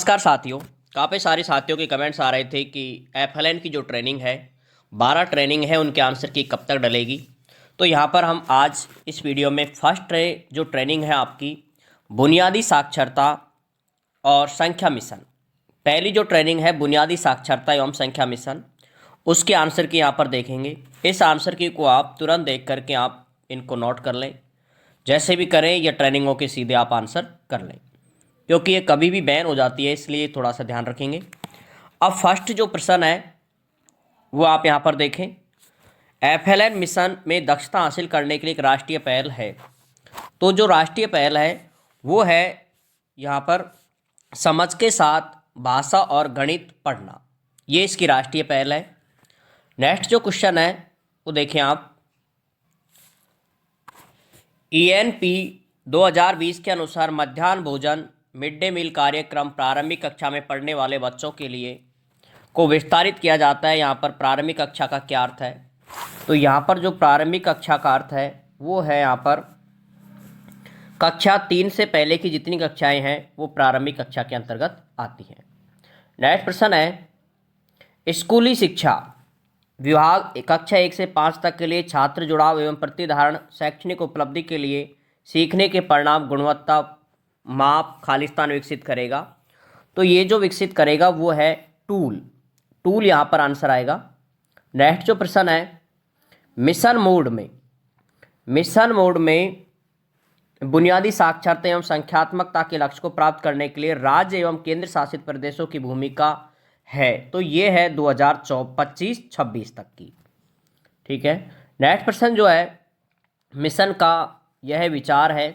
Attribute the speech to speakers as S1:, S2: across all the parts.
S1: नमस्कार साथियों। काफ़ी सारे साथियों के कमेंट्स आ रहे थे कि एफएलएन की जो ट्रेनिंग है 12 ट्रेनिंग है उनके आंसर की कब तक डलेगी। तो यहाँ पर हम आज इस वीडियो में फर्स्ट जो ट्रेनिंग है आपकी बुनियादी साक्षरता और संख्या मिशन। पहली जो ट्रेनिंग है बुनियादी साक्षरता एवं संख्या मिशन, उसके आंसर की यहाँ पर देखेंगे। इस आंसर की को आप तुरंत देख करके आप इनको नोट कर लें। जैसे भी करें ये ट्रेनिंगों के सीधे आप आंसर कर लें, क्योंकि ये कभी भी बैन हो जाती है, इसलिए थोड़ा सा ध्यान रखेंगे। अब फर्स्ट जो प्रश्न है वो आप यहाँ पर देखें। एफएलएन मिशन में दक्षता हासिल करने के लिए एक राष्ट्रीय पहल है। तो जो राष्ट्रीय पहल है वो है यहाँ पर समझ के साथ भाषा और गणित पढ़ना, ये इसकी राष्ट्रीय पहल है। नेक्स्ट जो क्वेश्चन है वो देखें आप। ईएनपी 2020 के अनुसार मध्याह्न भोजन मिड डे मील कार्यक्रम प्रारंभिक कक्षा में पढ़ने वाले बच्चों के लिए को विस्तारित किया जाता है। यहाँ पर प्रारंभिक कक्षा का क्या अर्थ है? तो यहाँ पर जो प्रारंभिक कक्षा का अर्थ है वो है यहाँ पर कक्षा 3 से पहले की जितनी कक्षाएं हैं वो प्रारंभिक कक्षा के अंतर्गत आती हैं। नेक्स्ट प्रश्न है, स्कूली शिक्षा विभाग कक्षा 1 से 5 तक के लिए छात्र जुड़ाव एवं प्रतिधारण शैक्षणिक उपलब्धि के लिए सीखने के परिणाम गुणवत्ता माप खालिस्तान विकसित करेगा। तो ये जो विकसित करेगा वो है टूल यहाँ पर आंसर आएगा। नेक्स्ट जो प्रश्न है, मिशन मोड में बुनियादी साक्षरता एवं संख्यात्मकता के लक्ष्य को प्राप्त करने के लिए राज्य एवं केंद्र शासित प्रदेशों की भूमिका है। तो ये है 2025-26 तक की। ठीक है। नेक्स्ट प्रश्न जो है मिशन का यह विचार है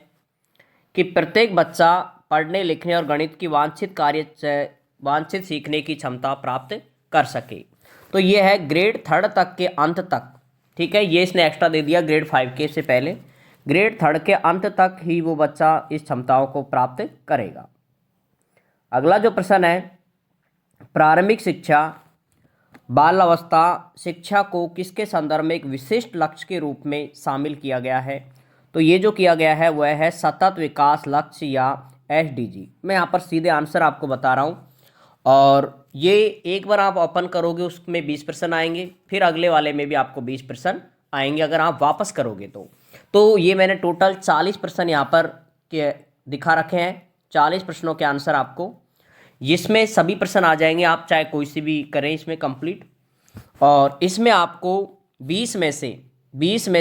S1: कि प्रत्येक बच्चा पढ़ने लिखने और गणित की वांछित सीखने की क्षमता प्राप्त कर सके। तो ये है ग्रेड 3 तक के अंत तक। ठीक है, ये इसने एक्स्ट्रा दे दिया ग्रेड 5 के से पहले। ग्रेड 3 के अंत तक ही वो बच्चा इस क्षमताओं को प्राप्त करेगा। अगला जो प्रश्न है, प्रारंभिक शिक्षा बाल अवस्था शिक्षा को किसके संदर्भ में एक विशिष्ट लक्ष्य के रूप में शामिल किया गया है? तो ये जो किया गया है वह है सतत विकास लक्ष्य या एसडीजी। मैं यहाँ पर सीधे आंसर आपको बता रहा हूँ, और ये एक बार आप ओपन करोगे उसमें 20 प्रश्न आएंगे, फिर अगले वाले में भी आपको 20 प्रश्न आएंगे अगर आप वापस करोगे तो ये मैंने टोटल 40 प्रश्न यहाँ पर के दिखा रखे हैं। 40 प्रश्नों के आंसर आपको जिसमें सभी प्रश्न आ जाएंगे, आप चाहे कोई सी भी करें इसमें कंप्लीट। और इसमें आपको 20 में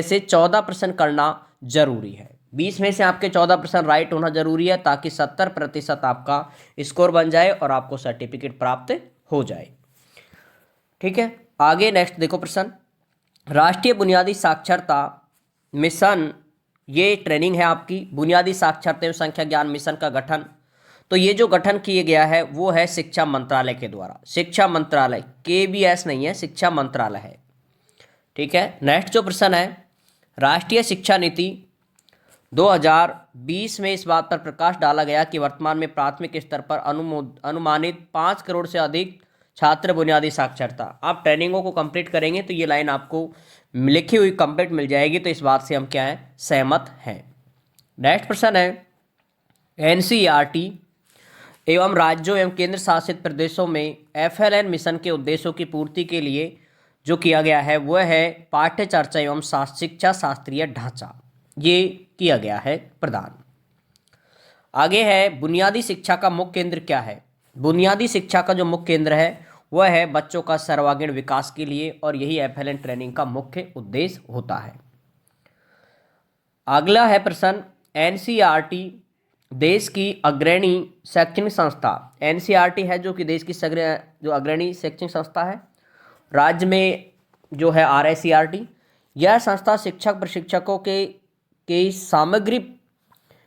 S1: से 14 प्रश्न करना जरूरी है। 20 में से आपके 14 प्रश्न राइट होना जरूरी है, ताकि 70% आपका स्कोर बन जाए और आपको सर्टिफिकेट प्राप्त हो जाए। ठीक है, आगे नेक्स्ट देखो प्रश्न। राष्ट्रीय बुनियादी साक्षरता मिशन, ये ट्रेनिंग है आपकी बुनियादी साक्षरता एवं संख्या ज्ञान मिशन का गठन। तो ये जो गठन किया गया है वो है शिक्षा मंत्रालय के द्वारा। शिक्षा मंत्रालय, केबीएस नहीं है, शिक्षा मंत्रालय है। ठीक है। नेक्स्ट जो प्रश्न है, राष्ट्रीय शिक्षा नीति 2020 में इस बात पर प्रकाश डाला गया कि वर्तमान में प्राथमिक स्तर पर अनुमानित 5 करोड़ से अधिक छात्र बुनियादी साक्षरता। आप ट्रेनिंगों को कंप्लीट करेंगे तो ये लाइन आपको लिखी हुई कंप्लीट मिल जाएगी। तो इस बात से हम क्या है, सहमत हैं। नेक्स्ट प्रश्न है, एनसीईआरटी एवं राज्यों एवं केंद्र शासित प्रदेशों में एफएलएन मिशन के उद्देश्यों की पूर्ति के लिए जो किया गया है वह है पाठ्य चर्चा एवं शिक्षा शास्त्रीय ढांचा, ये किया गया है प्रदान। आगे है, बुनियादी शिक्षा का मुख्य केंद्र क्या है? बुनियादी शिक्षा का जो मुख्य केंद्र है वह है बच्चों का सर्वांगीण विकास के लिए, और यही एफएलएन ट्रेनिंग का मुख्य उद्देश्य होता है। अगला है प्रश्न, एनसीईआरटी देश की अग्रणी शैक्षणिक संस्था। एनसीईआरटी है जो कि देश की जो अग्रणी शैक्षणिक संस्था है। राज्य में जो है आरआईसीआरटी। यह संस्था शिक्षक प्रशिक्षकों के सामग्री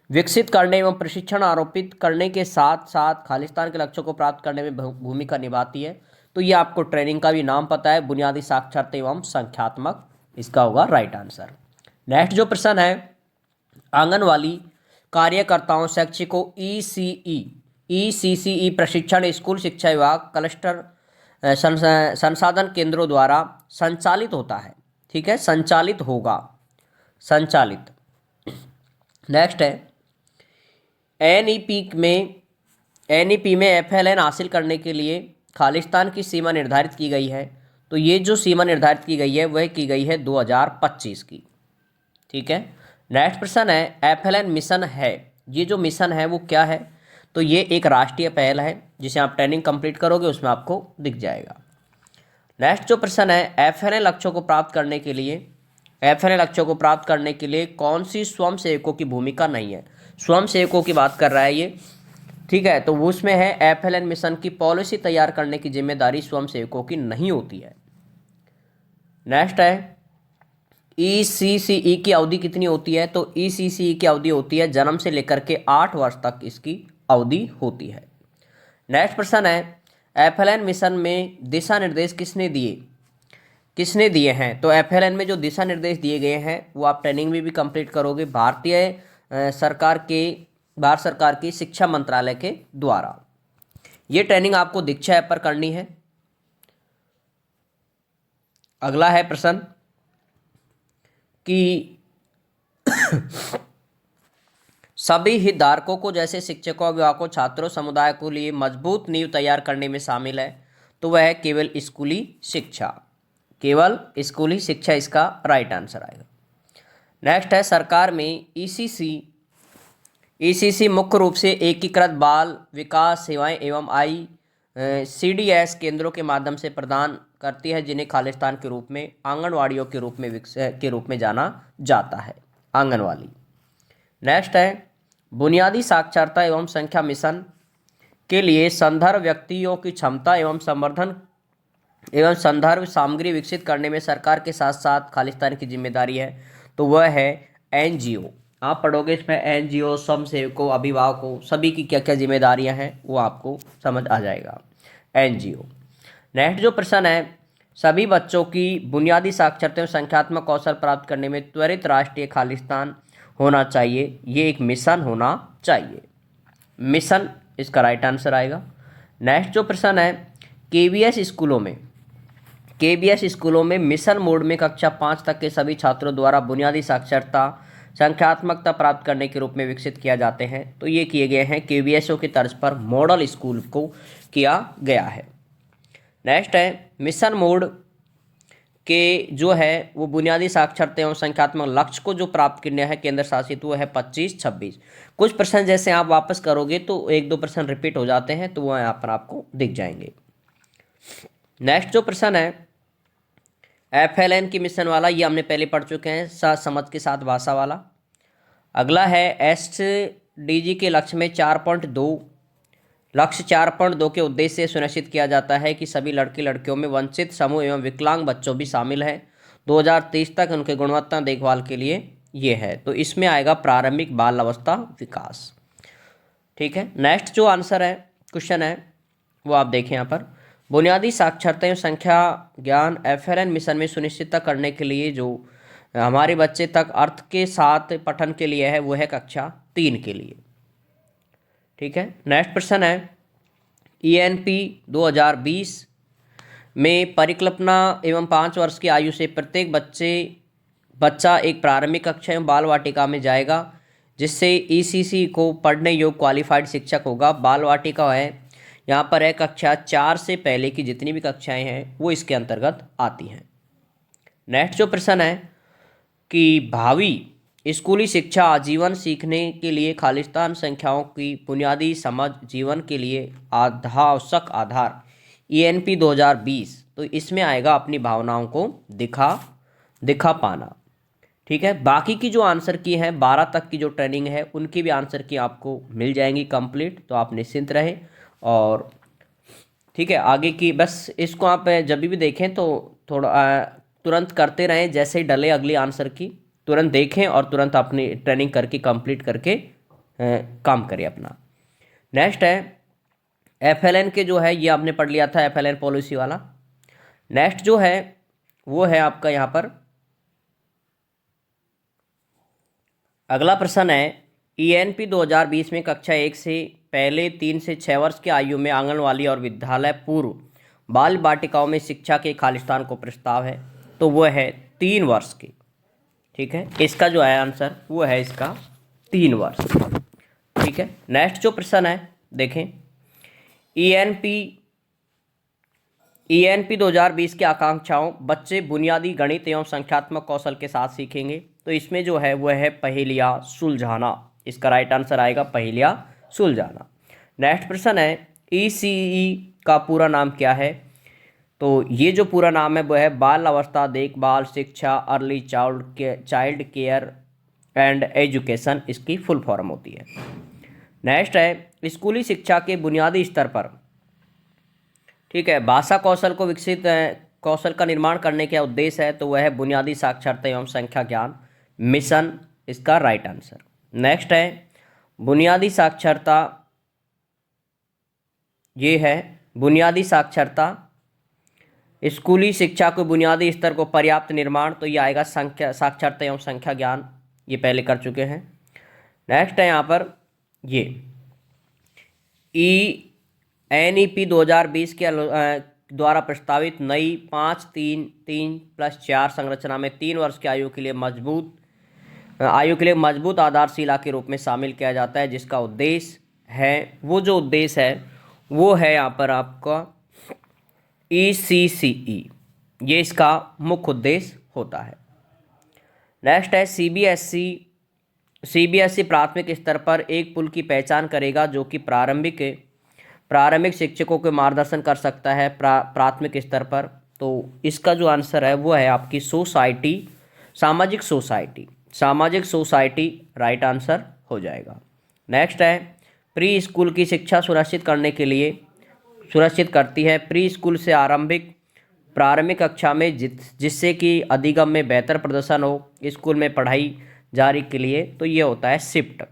S1: विकसित करने एवं प्रशिक्षण आरोपित करने के साथ साथ खालिस्तान के लक्ष्यों को प्राप्त करने में भूमिका निभाती है। तो ये आपको ट्रेनिंग का भी नाम पता है, बुनियादी साक्षरता एवं संख्यात्मक, इसका होगा राइट आंसर। नेक्स्ट जो प्रश्न है, आंगनवाड़ी कार्यकर्ताओं शैक्षिकों ईसीई प्रशिक्षण स्कूल शिक्षा विभाग क्लस्टर संसाधन केंद्रों द्वारा संचालित होता है। ठीक है, संचालित होगा, संचालित। नेक्स्ट है, एनईपी में एनईपी में एफएलएन हासिल करने के लिए खालिस्तान की सीमा निर्धारित की गई है, तो ये जो सीमा निर्धारित की गई है वह की गई है 2025 की। ठीक है, नेक्स्ट प्रश्न है एफएलएन मिशन है, ये जो मिशन है वो क्या है? तो ये एक राष्ट्रीय पहल है जिसे आप ट्रेनिंग कंप्लीट करोगे उसमें आपको दिख जाएगा। नेक्स्ट जो प्रश्न है एफएलएन लक्ष्यों को प्राप्त करने के लिए, एफएलएन लक्ष्यों को प्राप्त करने के लिए कौन सी स्वयंसेवकों की भूमिका नहीं है? स्वयंसेवकों की बात कर रहा है ये। ठीक है, तो वो उसमें है एफएलएन मिशन की पॉलिसी तैयार करने की जिम्मेदारी स्वयंसेवकों की नहीं होती है। नेक्स्ट है ईसीसीई की अवधि कितनी होती है? तो ईसीसीई की अवधि होती है जन्म से लेकर के 8 वर्ष तक इसकी अवधि होती है। नेक्स्ट प्रश्न है एफएलएन मिशन में दिशा निर्देश किसने दिए हैं? तो एफएलएन में जो दिशा निर्देश दिए गए हैं वो आप ट्रेनिंग में भी कंप्लीट करोगे भारत सरकार की शिक्षा मंत्रालय के द्वारा। ये ट्रेनिंग आपको दीक्षा ऐप पर करनी है। अगला है प्रश्न कि सभी हितधारकों को जैसे शिक्षकों, अभिभावकों, छात्रों, समुदाय को लिए मजबूत नींव तैयार करने में शामिल है, तो वह है केवल स्कूली शिक्षा। केवल स्कूली शिक्षा इसका राइट आंसर आएगा। नेक्स्ट है सरकार में ईसीसी मुख्य रूप से एकीकृत बाल विकास सेवाएं एवं ICDS केंद्रों के माध्यम से प्रदान करती है, जिन्हें खालिस्तान के रूप में आंगनवाड़ियों के रूप में जाना जाता है, आंगनवाड़ी। नेक्स्ट है बुनियादी साक्षरता एवं संख्या मिशन के लिए संदर्भ व्यक्तियों की क्षमता एवं संवर्धन एवं संदर्भ सामग्री विकसित करने में सरकार के साथ साथ खालिस्तान की जिम्मेदारी है, तो वह है NGO। आप पढ़ोगे इसमें NGO, स्वयंसेवकों, अभिभावकों, सभी की क्या क्या जिम्मेदारियां हैं वो आपको समझ आ जाएगा, NGO। नेक्स्ट जो प्रश्न है सभी बच्चों की बुनियादी साक्षरता एवं संख्यात्मक कौशल प्राप्त करने में त्वरित राष्ट्रीय खालिस्तान होना चाहिए, ये एक मिशन होना चाहिए। मिशन इसका राइट आंसर आएगा। नेक्स्ट जो प्रश्न है KBS स्कूलों में मिशन मोड में कक्षा 5 तक के सभी छात्रों द्वारा बुनियादी साक्षरता संख्यात्मकता प्राप्त करने के रूप में विकसित किया जाते हैं, तो ये किए गए हैं KBSO की तर्ज पर मॉडल स्कूल को किया गया है। नेक्स्ट है मिशन मोड के जो है वो बुनियादी साक्षरता एवं संख्यात्मक लक्ष्य को जो प्राप्त करना है केंद्र शासित वो है 25-26। कुछ प्रश्न जैसे आप वापस करोगे तो 1-2 प्रश्न रिपीट हो जाते हैं, तो वो यहाँ पर आपको दिख जाएंगे। नेक्स्ट जो प्रश्न है एफएलएन की मिशन वाला, ये हमने पहले पढ़ चुके हैं, समझ के साथ भाषा वाला। अगला है SDG के लक्ष्य में 4.2 के उद्देश्य से सुनिश्चित किया जाता है कि सभी लड़के लड़कियों में वंचित समूह एवं विकलांग बच्चों भी शामिल हैं, 2030 तक उनके गुणवत्ता देखभाल के लिए ये है, तो इसमें आएगा प्रारंभिक बाल अवस्था विकास। ठीक है, नेक्स्ट जो आंसर है क्वेश्चन है वो आप देखें यहाँ पर, बुनियादी साक्षरता एवं संख्या ज्ञान एफएलएन मिशन में सुनिश्चित करने के लिए जो हमारे बच्चे तक अर्थ के साथ पठन के लिए है वो है कक्षा 3 के लिए। ठीक है, नेक्स्ट प्रश्न है ENP 2020 में परिकल्पना एवं 5 वर्ष की आयु से प्रत्येक बच्चा एक प्रारंभिक कक्षा एवं बाल वाटिका में जाएगा, जिससे ECC को पढ़ने योग्य क्वालिफाइड शिक्षक होगा। बाल वाटिका है यहाँ पर है कक्षा 4 से पहले की जितनी भी कक्षाएं हैं वो इसके अंतर्गत आती हैं। नेक्स्ट जो प्रश्न है कि भावी स्कूली शिक्षा आजीवन सीखने के लिए खालिस्तान संख्याओं की बुनियादी समझ जीवन के लिए आवश्यक आधार ENP 2020, तो इसमें आएगा अपनी भावनाओं को दिखा पाना। ठीक है, बाकी की जो आंसर की है 12 तक की जो ट्रेनिंग है उनकी भी आंसर की आपको मिल जाएंगी कंप्लीट, तो आप निश्चिंत रहे। और ठीक है, आगे की बस इसको आप जब भी देखें तो थोड़ा तुरंत करते रहें, जैसे ही डले अगली आंसर की तुरंत देखें और तुरंत अपनी ट्रेनिंग करके कंप्लीट करके काम करें अपना। नेक्स्ट है एफएलएन के जो है ये आपने पढ़ लिया था, एफएलएन पॉलिसी वाला। नेक्स्ट जो है वो है आपका यहाँ पर अगला प्रश्न है ENP 2020 में कक्षा 1 से पहले 3 से 6 वर्ष की आयु में आंगनवाड़ी और विद्यालय पूर्व बाल बाटिकाओं में शिक्षा के खालिस्तान को प्रस्ताव है, तो वो है 3 वर्ष की। ठीक है, इसका जो है आंसर वो है इसका 3 वर्ष। ठीक है, नेक्स्ट जो प्रश्न है देखें ईएनपी 2020 की आकांक्षाओं बच्चे बुनियादी गणित एवं संख्यात्मक कौशल के साथ सीखेंगे। तो इसमें जो है वह है पहेलियाँ सुलझाना। इसका राइट आंसर आएगा पहेलियाँ सुलझाना। नेक्स्ट प्रश्न है ईसीई का पूरा नाम क्या है? तो ये जो पूरा नाम है वह है बाल अवस्था देखभाल शिक्षा early child care and education, इसकी फुल फॉर्म होती है। नेक्स्ट है स्कूली शिक्षा के बुनियादी स्तर पर, ठीक है, भाषा कौशल को विकसित कौशल का निर्माण करने का उद्देश्य है। तो वह है बुनियादी साक्षरता एवं संख्या ज्ञान मिशन, इसका राइट आंसर। नेक्स्ट है बुनियादी साक्षरता, ये है बुनियादी साक्षरता स्कूली शिक्षा के बुनियादी स्तर को पर्याप्त निर्माण। तो ये आएगा संख्या साक्षरता एवं संख्या ज्ञान, ये पहले कर चुके हैं। नेक्स्ट है यहाँ पर ये NEP 2020 के द्वारा प्रस्तावित नई 5-3-3+4 संरचना में 3 वर्ष की आयु के लिए मजबूत आधारशिला के रूप में शामिल किया जाता है, जिसका उद्देश्य है, वो जो उद्देश्य है वो है यहाँ पर आपका ECCE, ये इसका मुख्य उद्देश्य होता है। नेक्स्ट है CBSE प्राथमिक स्तर पर एक पुल की पहचान करेगा जो कि प्रारंभिक शिक्षकों के मार्गदर्शन कर सकता है प्राथमिक स्तर पर। तो इसका जो आंसर है वो है आपकी सामाजिक सोसाइटी राइट आंसर हो जाएगा। नेक्स्ट है प्री स्कूल की शिक्षा सुरक्षित करती है प्री स्कूल से प्रारंभिक कक्षा में जिससे कि अधिगम में बेहतर प्रदर्शन हो स्कूल में पढ़ाई जारी के लिए। तो ये होता है शिफ्ट,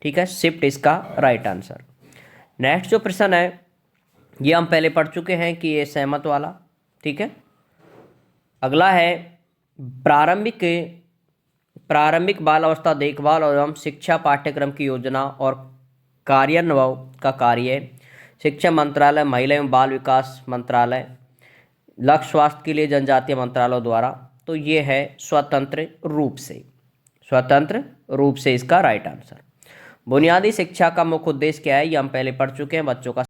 S1: ठीक है, शिफ्ट इसका राइट आंसर। नेक्स्ट जो प्रश्न है ये हम पहले पढ़ चुके हैं कि ये सहमत वाला, ठीक है। अगला है प्रारंभिक बाल अवस्था देखभाल एवं शिक्षा पाठ्यक्रम की योजना और कार्यान्वयन का कार्य शिक्षा मंत्रालय महिला एवं बाल विकास मंत्रालय लक्ष्य स्वास्थ्य के लिए जनजातीय मंत्रालय द्वारा। तो ये है स्वतंत्र रूप से इसका राइट आंसर। बुनियादी शिक्षा का मुख्य उद्देश्य क्या है ये हम पहले पढ़ चुके हैं, बच्चों का